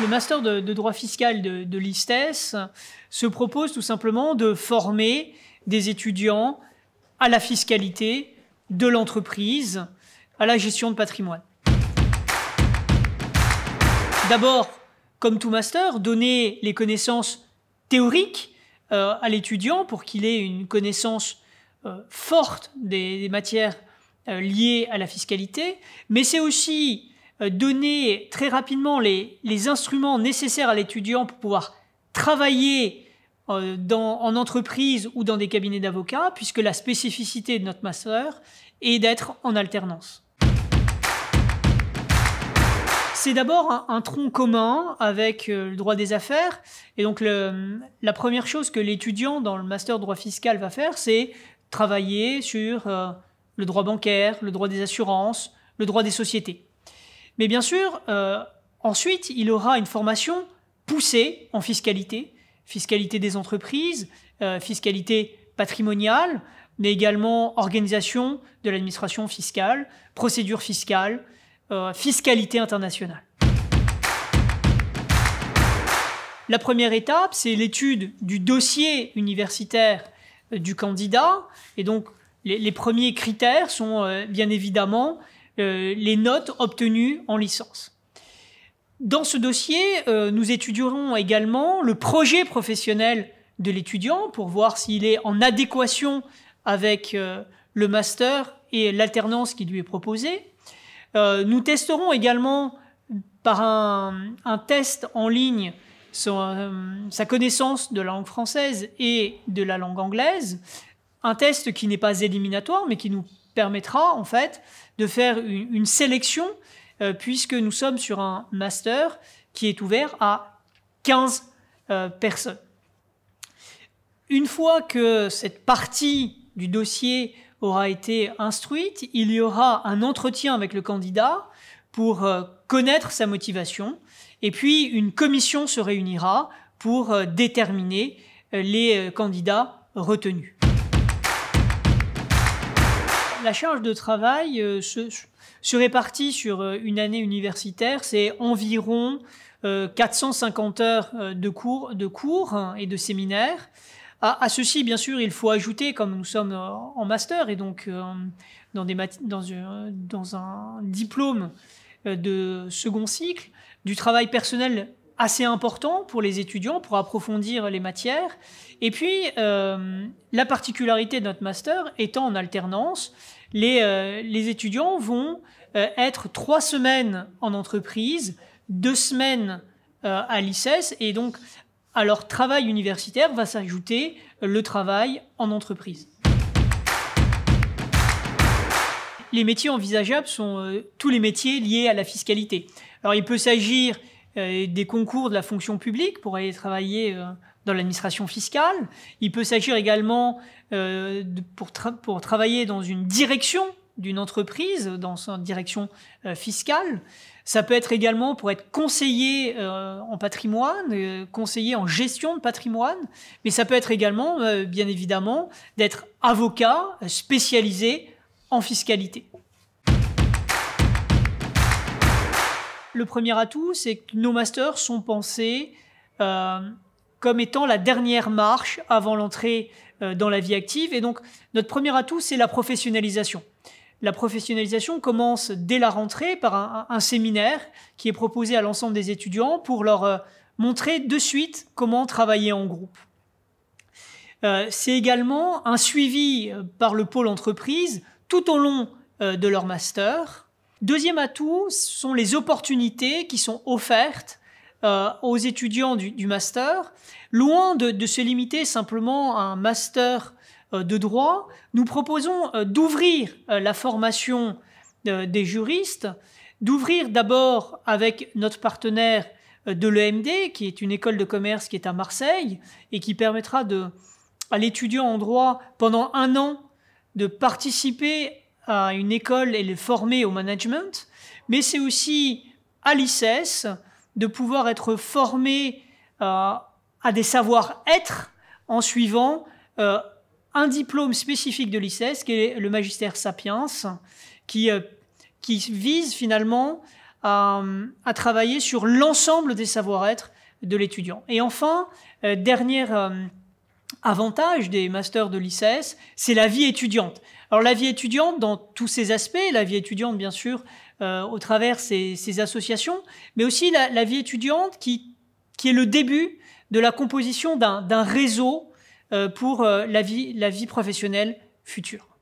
master de droit fiscal de l'ISTES se propose tout simplement de former des étudiants à la fiscalité de l'entreprise, à la gestion de patrimoine. D'abord, comme tout master, donner les connaissances théoriques à l'étudiant pour qu'il ait une connaissance forte des matières liées à la fiscalité, mais c'est aussi donner très rapidement les instruments nécessaires à l'étudiant pour pouvoir travailler en entreprise ou dans des cabinets d'avocats, puisque la spécificité de notre master est d'être en alternance. C'est d'abord un tronc commun avec le droit des affaires, et donc la première chose que l'étudiant dans le master droit fiscal va faire, c'est travailler sur le droit bancaire, le droit des assurances, le droit des sociétés. Mais bien sûr, ensuite, il aura une formation poussée en fiscalité, fiscalité des entreprises, fiscalité patrimoniale, mais également organisation de l'administration fiscale, procédure fiscale, fiscalité internationale. La première étape, c'est l'étude du dossier universitaire du candidat, et donc les premiers critères sont bien évidemment les notes obtenues en licence. Dans ce dossier, nous étudierons également le projet professionnel de l'étudiant pour voir s'il est en adéquation avec le master et l'alternance qui lui est proposée. Nous testerons également par un test en ligne sa connaissance de la langue française et de la langue anglaise, un test qui n'est pas éliminatoire mais qui nous permettra en fait de faire une sélection puisque nous sommes sur un master qui est ouvert à 15 personnes. Une fois que cette partie du dossier aura été instruite, il y aura un entretien avec le candidat pour connaître sa motivation, et puis une commission se réunira pour déterminer les candidats retenus. La charge de travail se répartit sur une année universitaire, c'est environ 450 heures de cours et de séminaires. À ceci, bien sûr, il faut ajouter, comme nous sommes en master et donc dans un diplôme de second cycle, du travail personnel assez important pour les étudiants, pour approfondir les matières. Et puis, la particularité de notre master étant en alternance, les étudiants vont être 3 semaines en entreprise, 2 semaines à l'ISES, et donc à leur travail universitaire va s'ajouter le travail en entreprise. Les métiers envisageables sont tous les métiers liés à la fiscalité. Alors il peut s'agir des concours de la fonction publique pour aller travailler dans l'administration fiscale. Il peut s'agir également pour travailler dans une direction d'une entreprise, dans sa direction fiscale. Ça peut être également pour être conseiller en patrimoine, conseiller en gestion de patrimoine, mais ça peut être également, bien évidemment, d'être avocat spécialisé en fiscalité. Le premier atout, c'est que nos masters sont pensés comme étant la dernière marche avant l'entrée dans la vie active. Et donc, notre premier atout, c'est la professionnalisation. La professionnalisation commence dès la rentrée par un séminaire qui est proposé à l'ensemble des étudiants pour leur montrer de suite comment travailler en groupe. C'est également un suivi par le pôle entreprise tout au long de leur master. Deuxième atout, ce sont les opportunités qui sont offertes aux étudiants du master. Loin de se limiter simplement à un master de droit, nous proposons d'ouvrir la formation des juristes, d'ouvrir d'abord avec notre partenaire de l'EMD, qui est une école de commerce qui est à Marseille, et qui permettra à l'étudiant en droit, pendant 1 an, de participer à une école et le former au management, mais c'est aussi à l'ISES de pouvoir être formé à des savoir-être en suivant un diplôme spécifique de l'ISES, qui est le magistère Sapiens, qui vise finalement à travailler sur l'ensemble des savoir-être de l'étudiant. Et enfin, dernier avantage des masters de l'ICES, c'est la vie étudiante. Alors la vie étudiante dans tous ses aspects, la vie étudiante bien sûr au travers ces associations, mais aussi la vie étudiante qui est le début de la composition d'un réseau pour la vie professionnelle future.